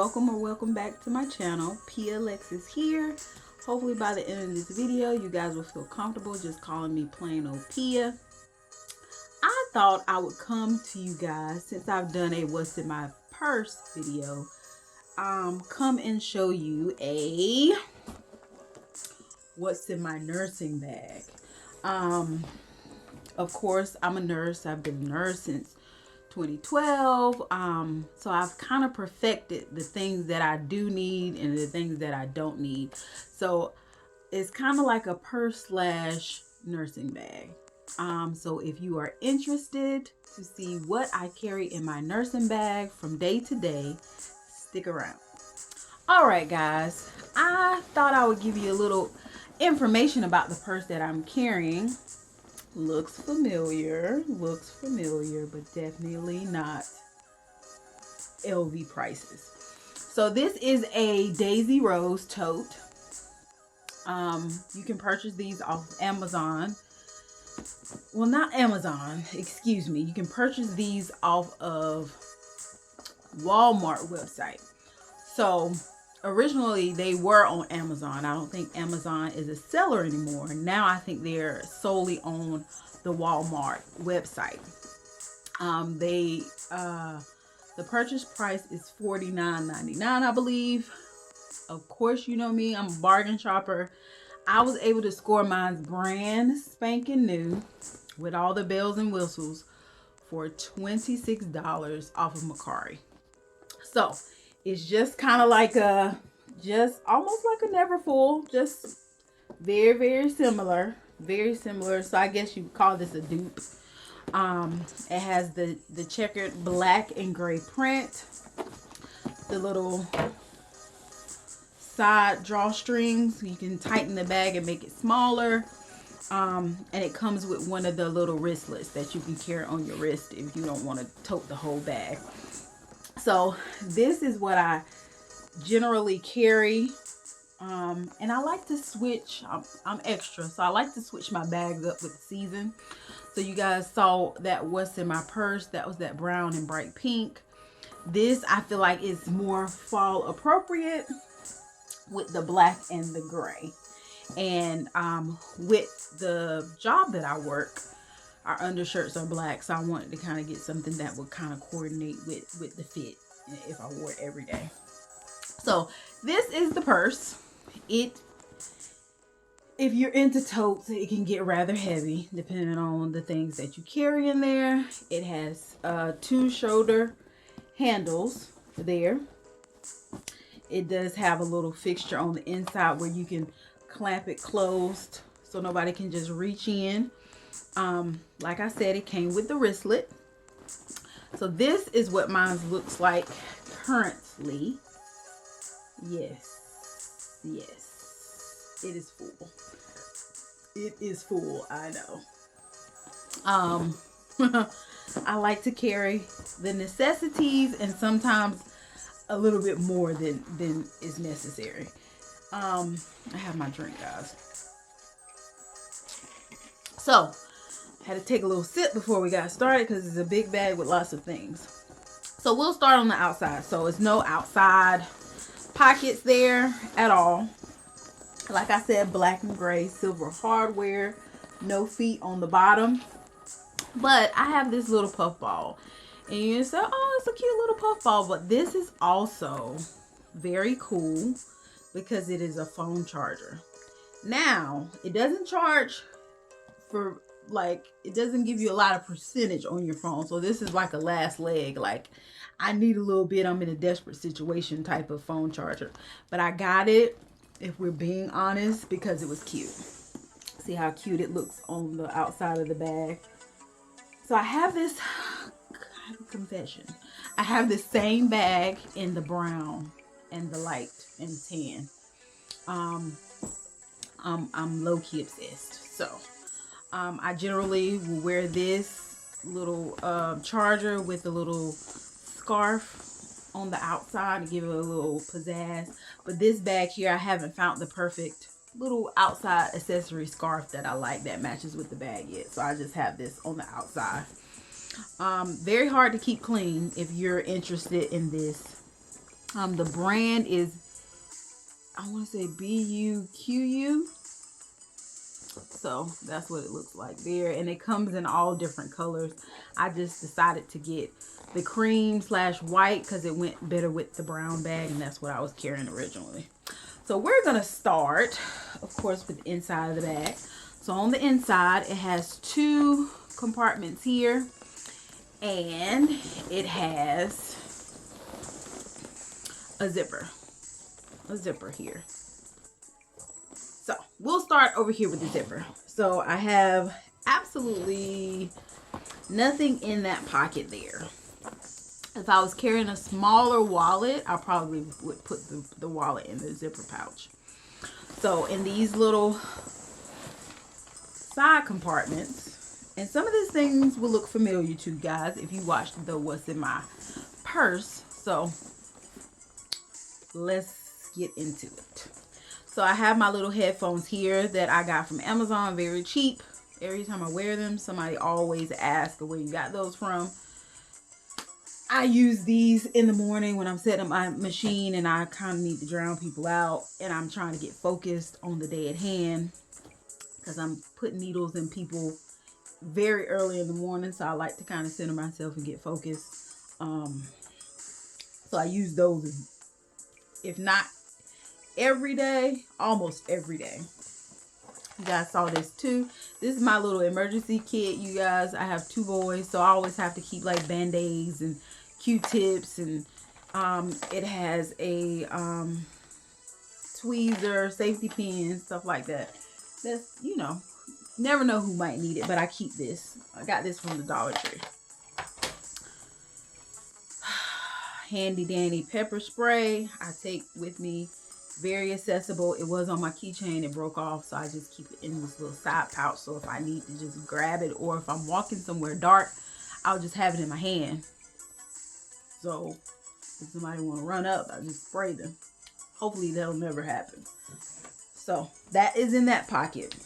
welcome or welcome back to my channel. Peia Alexis here. Hopefully by the end of this video you guys will feel comfortable just calling me plain old Peia. I thought I would come to you guys, since I've done a what's in my purse video, come and show you a what's in my nursing bag. Of course, I'm a nurse. I've been a nurse since 2012. So I've kind of perfected the things that I do need and the things that I don't need. So it's kind of like a purse slash nursing bag. So if you are interested to see what I carry in my nursing bag from day to day, stick around. All right, guys, I thought I would give you a little information about the purse that I'm carrying. Looks familiar, but definitely not LV prices. So this is a Daisy Rose tote. You can purchase these off Amazon. Well, not Amazon, excuse me. You can purchase these off of Walmart website. So originally they were on Amazon. I don't think Amazon is a seller anymore. Now I think they're solely on the Walmart website. The purchase price is $49.99, I believe. Of course, you know me, I'm a bargain shopper. I was able to score mine brand spanking new with all the bells and whistles for $26 off of Mercari. So it's just kind of like just almost like a Neverfull, just very similar, So I guess you would call this a dupe. It has the checkered black and gray print, the little side drawstrings. You can tighten the bag and make it smaller. And it comes with one of the little wristlets that you can carry on your wrist if you don't want to tote the whole bag. So this is what I generally carry. And I like to switch. I'm extra, so I like to switch my bags up with the season. So you guys saw that what's in my purse. That was that brown and bright pink. This I feel like is more fall appropriate with the black and the gray. And with the job that I work, our undershirts are black, so I wanted to kind of get something that would kind of coordinate with the fit if I wore it every day. So this is the purse. If you're into totes, it can get rather heavy depending on the things that you carry in there. It has 2 shoulder handles there. It does have a little fixture on the inside where you can clamp it closed so nobody can just reach in. Like I said, it came with the wristlet. So this is what mine looks like currently. Yes, it is full. It is full, I know. I like to carry the necessities and sometimes a little bit more than is necessary. I have my drink, guys. So I had to take a little sip before we got started because it's a big bag with lots of things. So we'll start on the outside. So it's no outside pockets there at all. Like I said, black and gray silver hardware, no feet on the bottom. But I have this little puff ball, and you say, oh, it's a cute little puff ball. But this is also very cool because it is a phone charger. Now it doesn't charge for, like, it doesn't give you a lot of percentage on your phone. So this is like a last leg, like I need a little bit, I'm in a desperate situation type of phone charger. But I got it, if we're being honest, because it was cute. See how cute it looks on the outside of the bag. So I have this, I have a confession. I have the same bag in the brown and the light and tan. I'm low-key obsessed. So I generally will wear this little charger with a little scarf on the outside to give it a little pizzazz. But this bag here, I haven't found the perfect little outside accessory scarf that I like that matches with the bag yet. So I just have this on the outside. Very hard to keep clean if you're interested in this The brand is, I want to say BUQU. So that's what it looks like there. And it comes in all different colors. I just decided to get the cream / white because it went better with the brown bag. And that's what I was carrying originally. So we're going to start, of course, with the inside of the bag. So on the inside, it has 2 compartments here. And it has a zipper here. So we'll start over here with the zipper. So I have absolutely nothing in that pocket there. If I was carrying a smaller wallet, I probably would put the wallet in the zipper pouch. So in these little side compartments, and some of these things will look familiar to you guys if you watched the What's in My Purse. So let's get into it. So I have my little headphones here that I got from Amazon, very cheap. Every time I wear them, somebody always asks where you got those from. I use these in the morning when I'm setting up my machine and I kind of need to drown people out and I'm trying to get focused on the day at hand because I'm putting needles in people very early in the morning. So I like to kind of center myself and get focused. So I use those, if not every day, almost every day. You guys saw this too. This is my little emergency kit, you guys. I have 2 boys, so I always have to keep like band-aids and Q-tips, and it has a tweezer, safety pin, stuff like that. That's, you know, never know who might need it, but I keep this. I got this from the Dollar Tree. Handy dandy pepper spray I take with me. Very accessible. It was on my keychain. It broke off, so I just keep it in this little side pouch. So if I need to just grab it, or if I'm walking somewhere dark, I'll just have it in my hand. So if somebody want to run up, I just spray them. Hopefully that'll never happen. So that is in that pocket.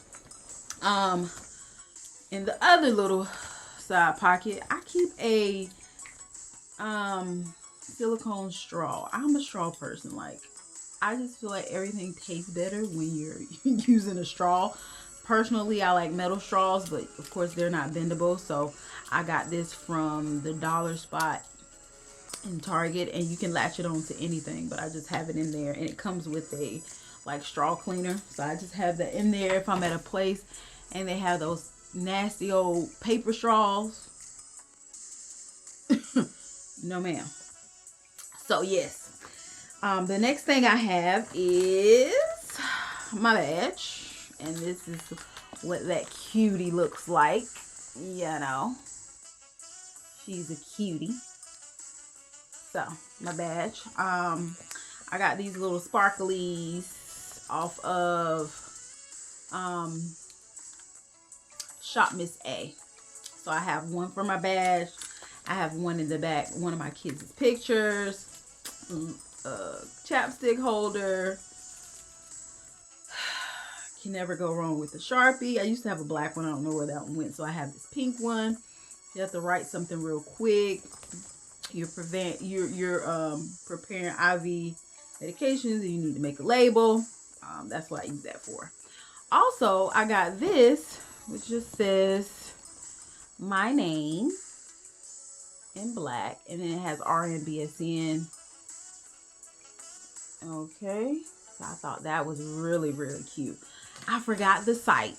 In the other little side pocket, I keep a silicone straw. I'm a straw person. Like, I just feel like everything tastes better when you're using a straw. Personally, I like metal straws, but of course they're not bendable. So I got this from the dollar spot in Target, and you can latch it on to anything, but I just have it in there, and it comes with a like straw cleaner. So I just have that in there if I'm at a place and they have those nasty old paper straws. No ma'am. So yes. The next thing I have is my badge. And this is what that cutie looks like. You know. She's a cutie. So, my badge. I got these little sparklies off of Shop Miss A. So, I have one for my badge. I have one in the back. One of my kids' pictures. Chapstick holder. Can never go wrong with the Sharpie. I used to have a black one. I don't know where that one went. So I have this pink one. You have to write something real quick. You're preparing IV medications and you need to make a label. That's what I use that for. Also, I got this, which just says my name in black, and then it has RNBSN. Okay, so I thought that was really, really cute. I forgot the site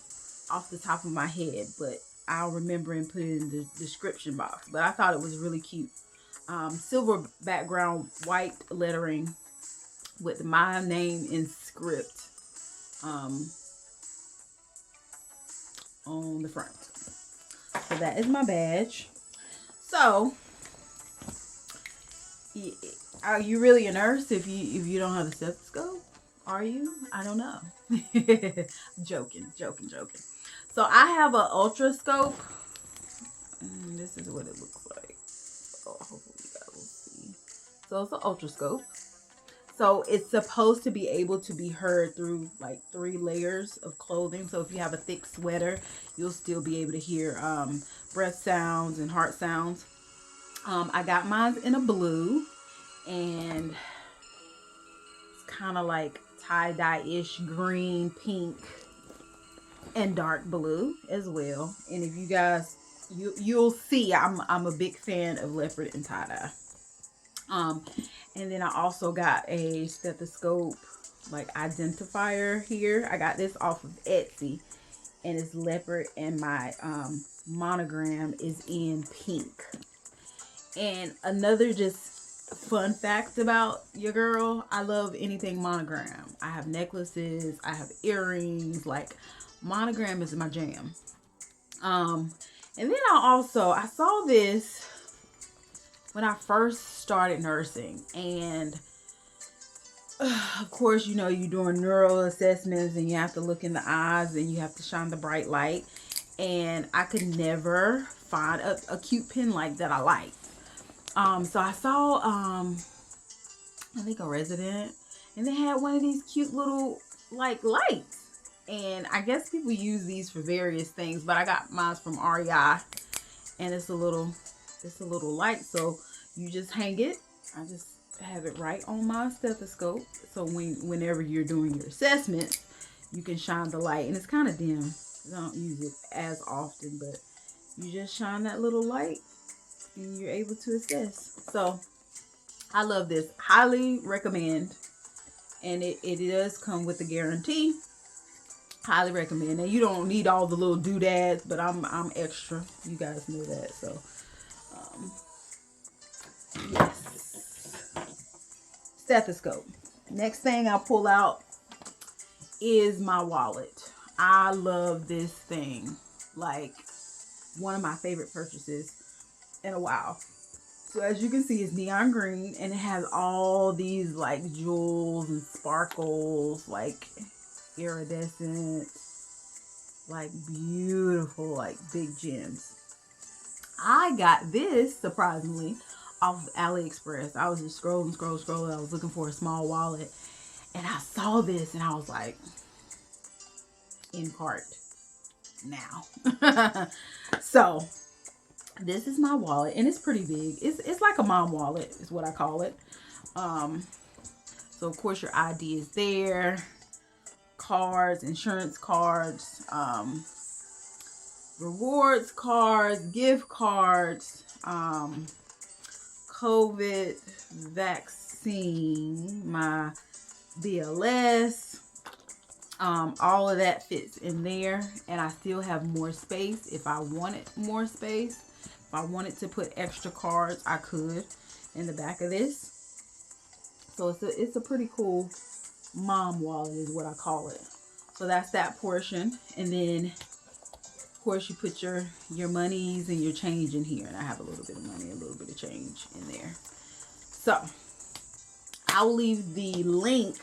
off the top of my head, but I'll remember and put it in the description box. But I thought it was really cute. Silver background, white lettering with my name in script on the front. So that is my badge. So, are you really a nurse if you don't have a stethoscope? Are you? I don't know. Joking. So I have an ultrascope. And this is what it looks like. Oh, hopefully you guys will see. So it's an ultrascope. So it's supposed to be able to be heard through like 3 layers of clothing. So if you have a thick sweater, you'll still be able to hear breath sounds and heart sounds. I got mine in a blue, and kind of like tie-dye-ish green, pink, and dark blue as well. And if you guys, you'll see I'm a big fan of leopard and tie-dye. And then I also got a stethoscope like identifier here. I got this off of Etsy, and it's leopard, and my monogram is in pink. And another just fun fact about your girl, I love anything monogram. I have necklaces, I have earrings, like monogram is my jam. And then I saw this when I first started nursing, and of course, you know, you're doing neural assessments and you have to look in the eyes and you have to shine the bright light. And I could never find a cute pen like that I liked. So I saw, I think a Resident, and they had one of these cute little like lights. And I guess people use these for various things, but I got mine from REI, and it's a little light. So you just hang it. I just have it right on my stethoscope, so whenever you're doing your assessment, you can shine the light. And it's kind of dim, I don't use it as often, but you just shine that little light and you're able to assess. So I love this, highly recommend. And it does come with a guarantee. Highly recommend. And you don't need all the little doodads, but I'm extra, you guys know that. So yes. Stethoscope. Next thing I'll pull out is my wallet. I love this thing. Like, one of my favorite purchases in a while. So as you can see, it's neon green, and it has all these like jewels and sparkles, like iridescent, like beautiful, like big gems. I got this, surprisingly, off of AliExpress. I was just scrolling. I was looking for a small wallet, and I saw this, and I was like, in cart now. So this is my wallet, and it's pretty big. It's like a mom wallet is what I call it. So of course your ID is there, cards, insurance cards, rewards cards, gift cards, COVID vaccine, my BLS, all of that fits in there. And I still have more space if I wanted more space. If I wanted to put extra cards, I could in the back of this. So it's a pretty cool mom wallet is what I call it. So that's that portion. And then of course you put your monies and your change in here. And I have a little bit of money, a little bit of change in there. So I will leave the link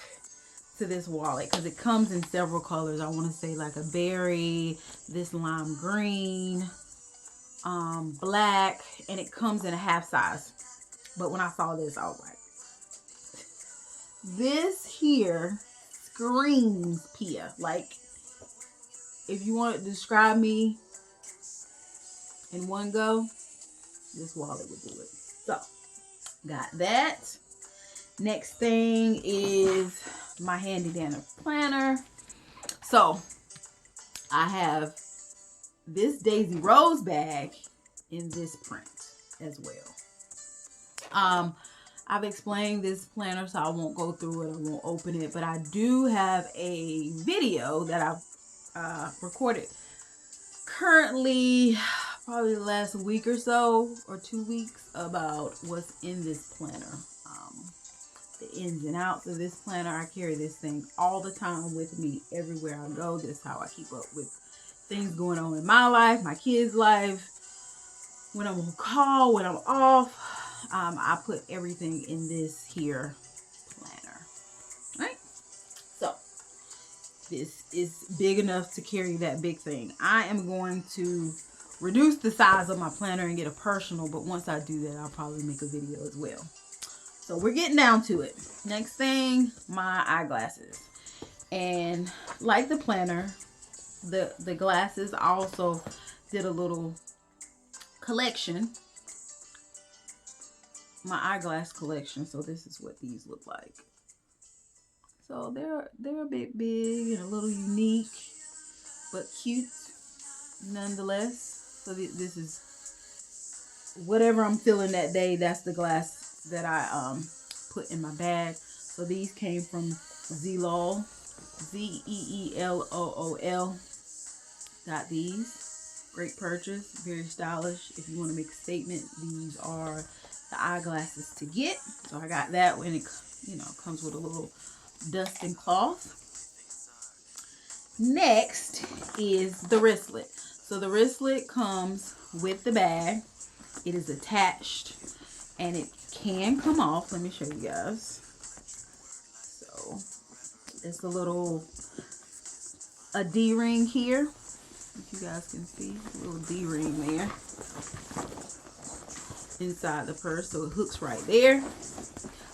to this wallet because it comes in several colors. I want to say like a berry, this lime green, black, and it comes in a half size. But when I saw this, I was like, this here screams Peia. Like, if you want to describe me in one go, this wallet would do it. So got that. Next thing is my handy dandy planner. So I have this Daisy Rose bag in this print as well. I've explained this planner, so I won't go through it. I won't open it, but I do have a video that I've recorded currently, probably the last week or so, or 2 weeks, about what's in this planner. The ins and outs of this planner. I carry this thing all the time with me everywhere I go. This is how I keep up with things going on in my life, my kids' life, when I'm on call, when I'm off. I put everything in this here planner. Right? So this is big enough to carry that big thing. I am going to reduce the size of my planner and get a personal, but once I do that, I'll probably make a video as well. So we're getting down to it. Next thing, my eyeglasses. And like the planner, the glasses, I also did a little collection. My eyeglass collection. So this is what these look like. So they're a bit big and a little unique, but cute nonetheless. So this is whatever I'm feeling that day. That's the glass that I put in my bag. So these came from Zeelool, Zeelool. Got these. Great purchase, very stylish. If you want to make a statement, these are the eyeglasses to get. So I got that when it, comes with a little dusting cloth. Next is the wristlet. So the wristlet comes with the bag. It is attached and it can come off. Let me show you guys. So it's a D-ring here. If you guys can see, a little D-ring there inside the purse, so it hooks right there.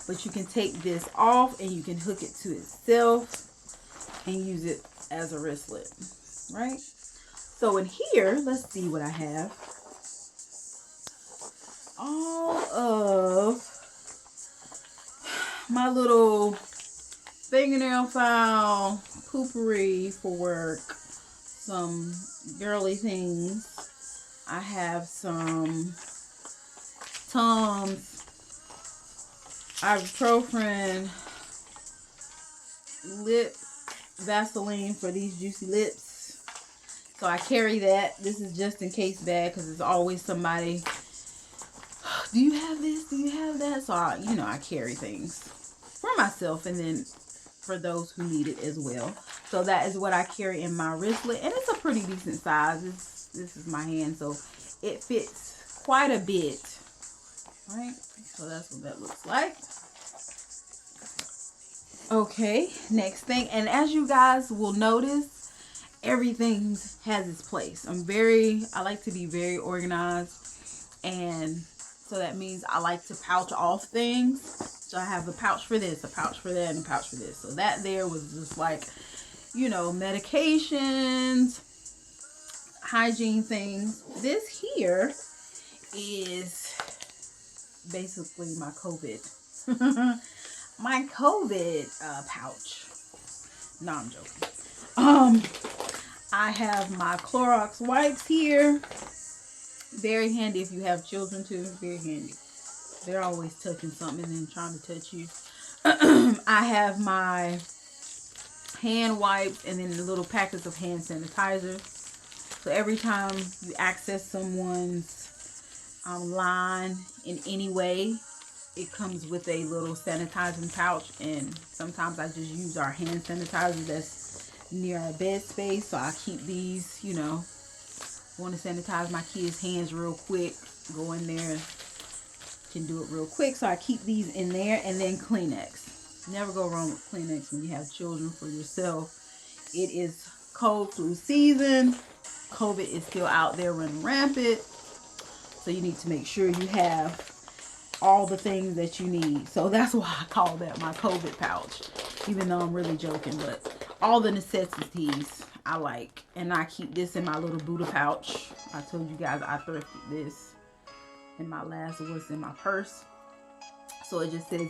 But you can take this off and you can hook it to itself and use it as a wristlet, right? So in here, let's see what I have. All of my little fingernail file poopery for work, some girly things. I have some Tums ibuprofen lip Vaseline for these juicy lips. So I carry that. This is just in case bag because there's always somebody, do you have this? Do you have that? So I carry things for myself and then for those who need it as well. So that is what I carry in my wristlet, and it's a pretty decent size. This is my hand, so it fits quite a bit, right? So that's what that looks like. Okay, next thing, and as you guys will notice, everything has its place. I like to be very organized, and so that means I like to pouch off things. So I have a pouch for this, a pouch for that, and a pouch for this. So that there was just like, medications, hygiene things. This here is basically my COVID pouch. No, I'm joking. I have my Clorox wipes here. Very handy if you have children too. Very handy. They're always touching something and then trying to touch you. I have my hand wipes and then the little packets of hand sanitizer. So every time you access someone's line in any way, it comes with a little sanitizing pouch, and sometimes I just use our hand sanitizer that's near our bed space. So I keep these, want to sanitize my kids' hands real quick, go in there, can do it real quick. So I keep these in there, and then Kleenex. Never go wrong with Kleenex when you have children. For yourself. It is cold flu season. COVID is still out there running rampant. So you need to make sure you have all the things that you need. So that's why I call that my COVID pouch. Even though I'm really joking. But all the necessities I like. And I keep this in my little Buddha pouch. I told you guys I thrifted this in my last was in my purse. So it just says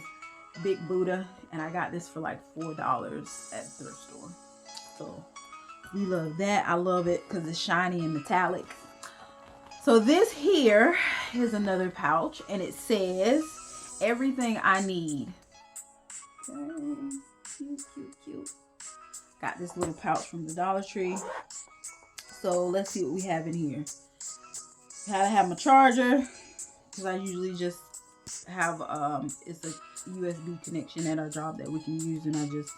Big Buddha, and I got this for like $4 at the thrift store. So we love that. I love it because it's shiny and metallic. So this here is another pouch, and it says everything I need. Okay. Cute. Got this little pouch from the Dollar Tree. So let's see what we have in here. I have my charger because I usually just have it's a USB connection at our job that we can use, and I just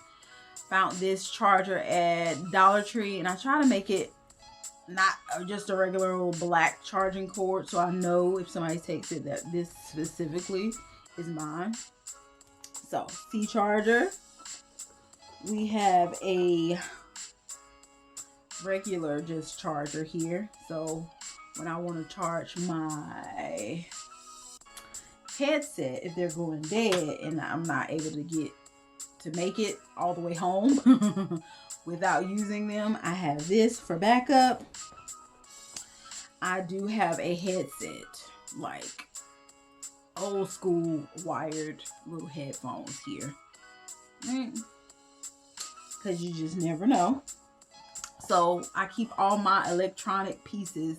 found this charger at Dollar Tree, and I try to make it not just a regular old black charging cord, so I know if somebody takes it that this specifically is mine. So C charger. We have a regular just charger here, so when I want to charge my headset, if they're going dead and I'm not able to make it all the way home without using them, I have this for backup. I do have a headset, like old school wired little headphones here. because you just never know. So I keep all my electronic pieces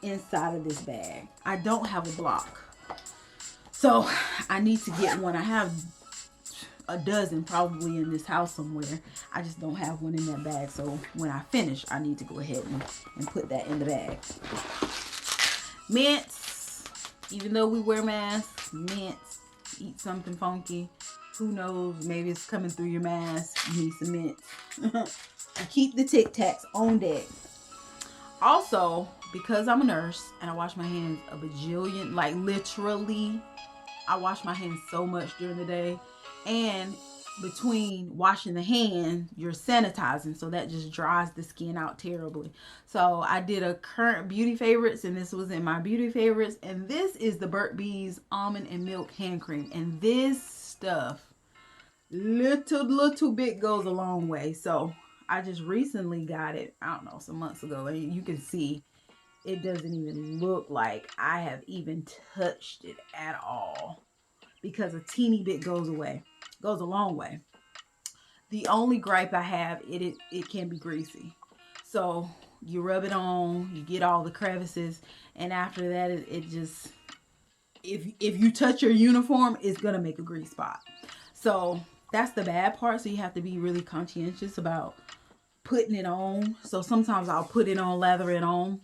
inside of this bag. I don't have a block, so I need to get one. I have a dozen probably in this house somewhere. I just don't have one in that bag. So when I finish, I need to go ahead and put that in the bag. Mints, even though we wear masks, mints, eat something funky. Who knows? Maybe it's coming through your mask. You need some mints. Keep the Tic Tacs on deck. Also, because I'm a nurse and I wash my hands a bajillion, like literally, I wash my hands so much during the day. And between washing the hand, you're sanitizing, so that just dries the skin out terribly. So I did a current beauty favorites, and this was in my beauty favorites, and this is the Burt's Bees almond and milk hand cream. And this stuff, little bit goes a long way. So I just recently got it, I don't know, some months ago, and you can see it doesn't even look like I have even touched it at all, because a teeny bit goes a long way. The only gripe I have, it can be greasy. So you rub it on, you get all the crevices, and after that it just, if you touch your uniform, it's gonna make a grease spot. So that's the bad part. So you have to be really conscientious about putting it on. So sometimes I'll put it on, lather it on,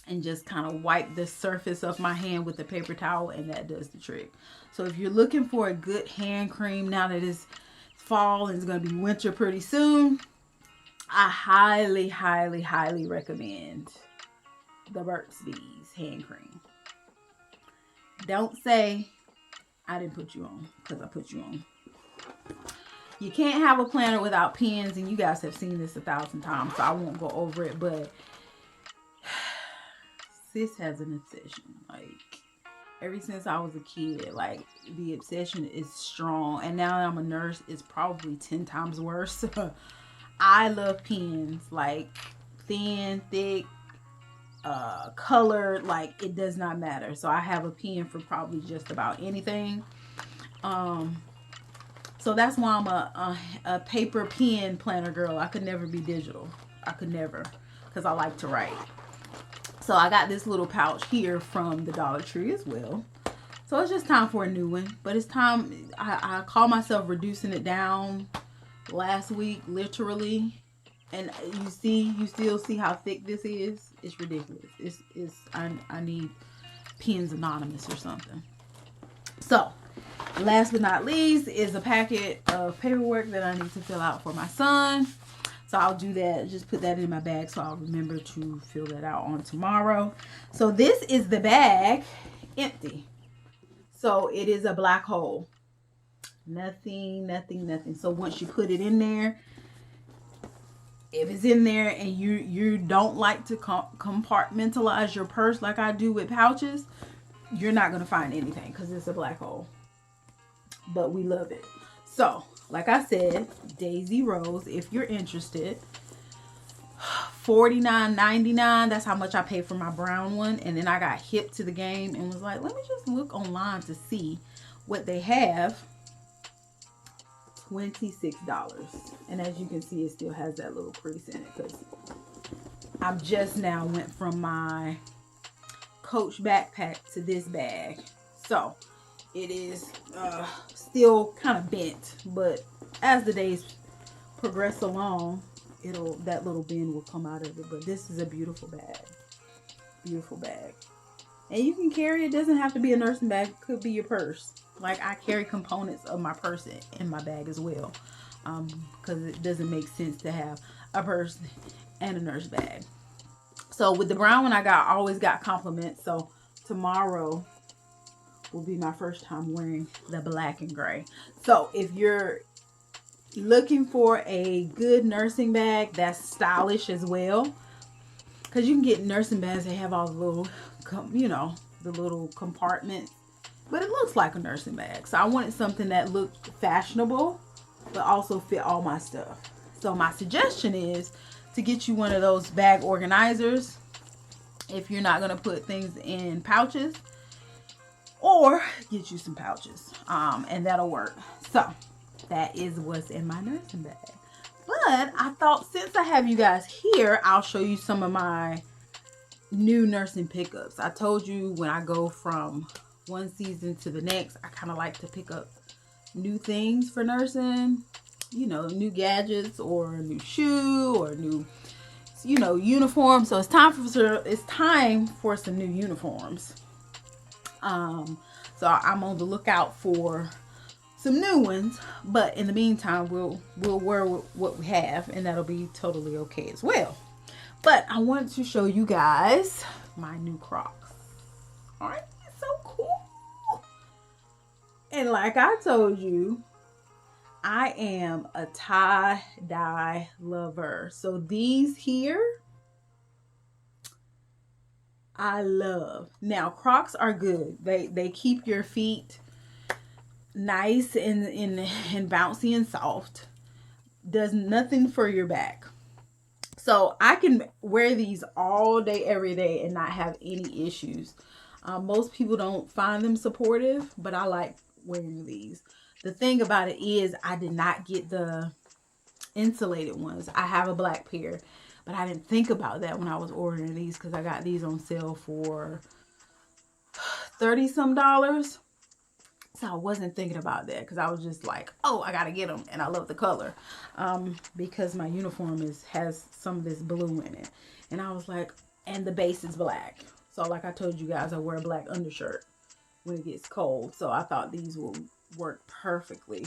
and just kind of wipe the surface of my hand with a paper towel, and that does the trick. So if you're looking for a good hand cream now that it's fall and it's going to be winter pretty soon, I highly recommend the Burt's Bees hand cream. Don't say I didn't put you on, because I put you on. You can't have a planner without pens, and you guys have seen this 1,000 times, so I won't go over it, but sis has an obsession. Like, ever since I was a kid, like, the obsession is strong, and now that I'm a nurse, it's probably 10 times worse. I love pens, like thin, thick, colored, like it does not matter. So I have a pen for probably just about anything. So that's why I'm a paper pen planner girl. I could never be digital. I could never, because I like to write. So I got this little pouch here from the Dollar Tree as well. So it's just time for a new one. But it's time, I call myself reducing it down last week, literally. And you still see how thick this is? It's ridiculous. I need Pens Anonymous or something. So, last but not least is a packet of paperwork that I need to fill out for my son. So I'll do that. Just put that in my bag so I'll remember to fill that out on tomorrow. So this is the bag, empty. So it is a black hole. Nothing. So once you put it in there, if it's in there and you don't like to compartmentalize your purse like I do with pouches, you're not going to find anything because it's a black hole. But we love it. So, like I said, Daisy Rose, if you're interested, $49.99. That's how much I paid for my brown one. And then I got hip to the game and was like, let me just look online to see what they have. $26. And as you can see, it still has that little crease in it because I'm just now went from my Coach backpack to this bag. So it is still kind of bent, but as the days progress along, that little bend will come out of it. But this is a beautiful bag. Beautiful bag. And you can carry it. Doesn't have to be a nursing bag. It could be your purse. Like, I carry components of my purse in my bag as well, because it doesn't make sense to have a purse and a nurse bag. So with the brown one, I always got compliments. So tomorrow will be my first time wearing the black and gray. So if you're looking for a good nursing bag that's stylish as well, because you can get nursing bags that have all the little, the little compartments, but it looks like a nursing bag. So I wanted something that looked fashionable, but also fit all my stuff. So my suggestion is to get you one of those bag organizers if you're not going to put things in pouches, or get you some pouches, and that'll work. So that is what's in my nursing bag. But I thought since I have you guys here, I'll show you some of my new nursing pickups. I told you when I go from one season to the next, I kind of like to pick up new things for nursing, you know, new gadgets or a new shoe or new, you know, uniform. So it's time for some new uniforms. So I'm on the lookout for some new ones, but in the meantime, we'll wear what we have, and that'll be totally okay as well. But I wanted to show you guys my new Crocs. Aren't they so cool? And like I told you, I am a tie-dye lover. So these here, I love. Now, Crocs are good. They keep your feet nice and bouncy and soft. Does nothing for your back. So I can wear these all day, every day, and not have any issues. Most people don't find them supportive, but I like wearing these. The thing about it is I did not get the insulated ones. I have a black pair, but I didn't think about that when I was ordering these because I got these on sale for $30 some. So I wasn't thinking about that because I was just like, oh, I gotta get them, and I love the color because my uniform has some of this blue in it, and I was like, and the base is black. So like I told you guys, I wear a black undershirt when it gets cold, so I thought these will work perfectly.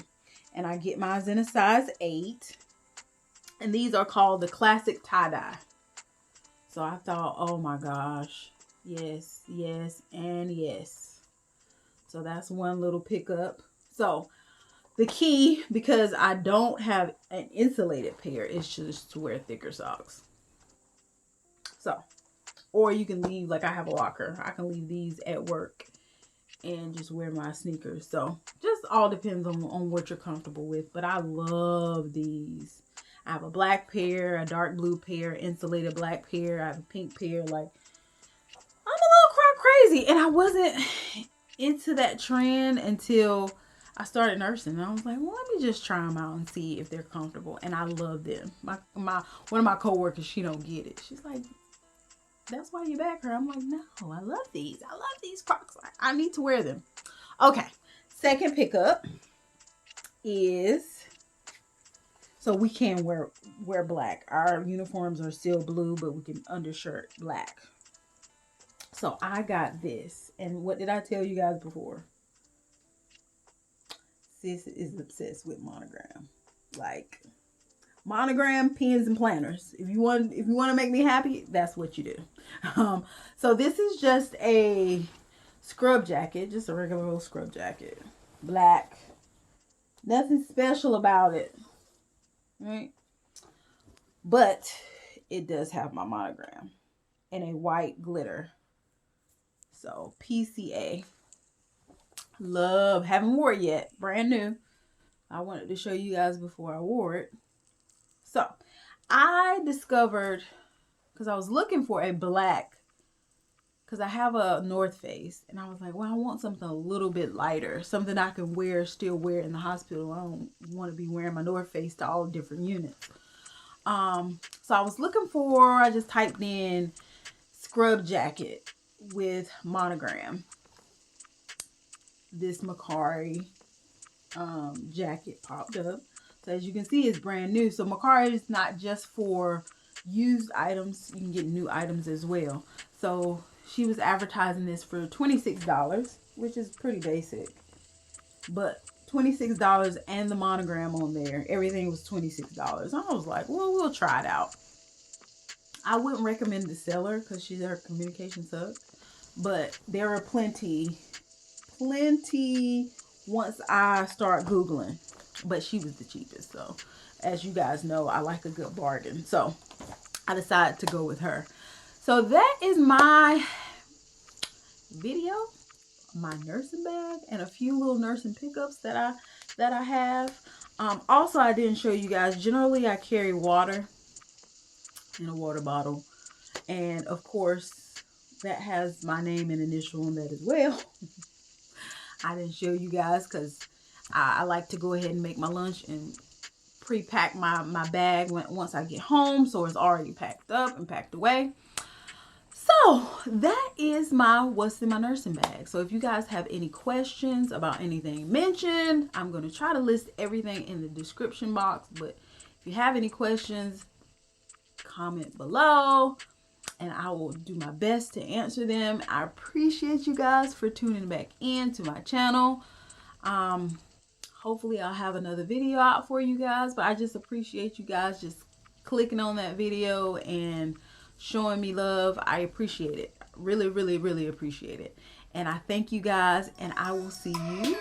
And I get mine in a size 8, and these are called the classic tie-dye. So I thought, oh my gosh, yes, yes, and yes. So that's one little pickup. So the key, because I don't have an insulated pair, is just to wear thicker socks. So, or you can leave, like I have a locker, I can leave these at work and just wear my sneakers. So just all depends on what you're comfortable with. But I love these. I have a black pair, a dark blue pair, insulated black pair. I have a pink pair. Like, I'm a little Croc crazy, and I wasn't into that trend until I started nursing. And I was like, well, let me just try them out and see if they're comfortable. And I love them. One of my coworkers, she don't get it. She's like, that's why your back hurt. I'm like, no, I love these. I love these Crocs. I need to wear them. Okay, second pickup is, so we can wear black. Our uniforms are still blue, but we can undershirt black. So I got this. And what did I tell you guys before? Sis is obsessed with monogram. Like, monogram pens and planners. If you want to make me happy, that's what you do. So this is just a scrub jacket, just a regular old scrub jacket. Black. Nothing special about it. Right? But it does have my monogram and a white glitter. So PCA. Love. Haven't wore it yet. Brand new. I wanted to show you guys before I wore it. So I discovered, because I was looking for a black, because I have a North Face, and I was like, well, I want something a little bit lighter, something I can still wear in the hospital. I don't want to be wearing my North Face to all different units. So I was looking for, I just typed in scrub jacket with monogram. This Macari jacket popped up. So as you can see, it's brand new. So Macari is not just for used items. You can get new items as well. So she was advertising this for $26, which is pretty basic. But $26 and the monogram on there. Everything was $26. I was like, well, we'll try it out. I wouldn't recommend the seller because her communication sucks. But there are plenty once I start Googling. But she was the cheapest. So as you guys know, I like a good bargain. So I decided to go with her. So that is my video, my nursing bag, and a few little nursing pickups that I have. Also, I didn't show you guys, generally I carry water in a water bottle, and of course that has my name and initial on that as well. I didn't show you guys because I like to go ahead and make my lunch and pre-pack my bag once I get home, so it's already packed up and packed away. So that is my what's in my nursing bag. So if you guys have any questions about anything mentioned, I'm going to try to list everything in the description box, but if you have any questions, comment below and I will do my best to answer them. I appreciate you guys for tuning back in to my channel. Hopefully I'll have another video out for you guys, but I just appreciate you guys just clicking on that video and showing me love. I appreciate it. Really, really, really appreciate it. And I thank you guys, and I will see you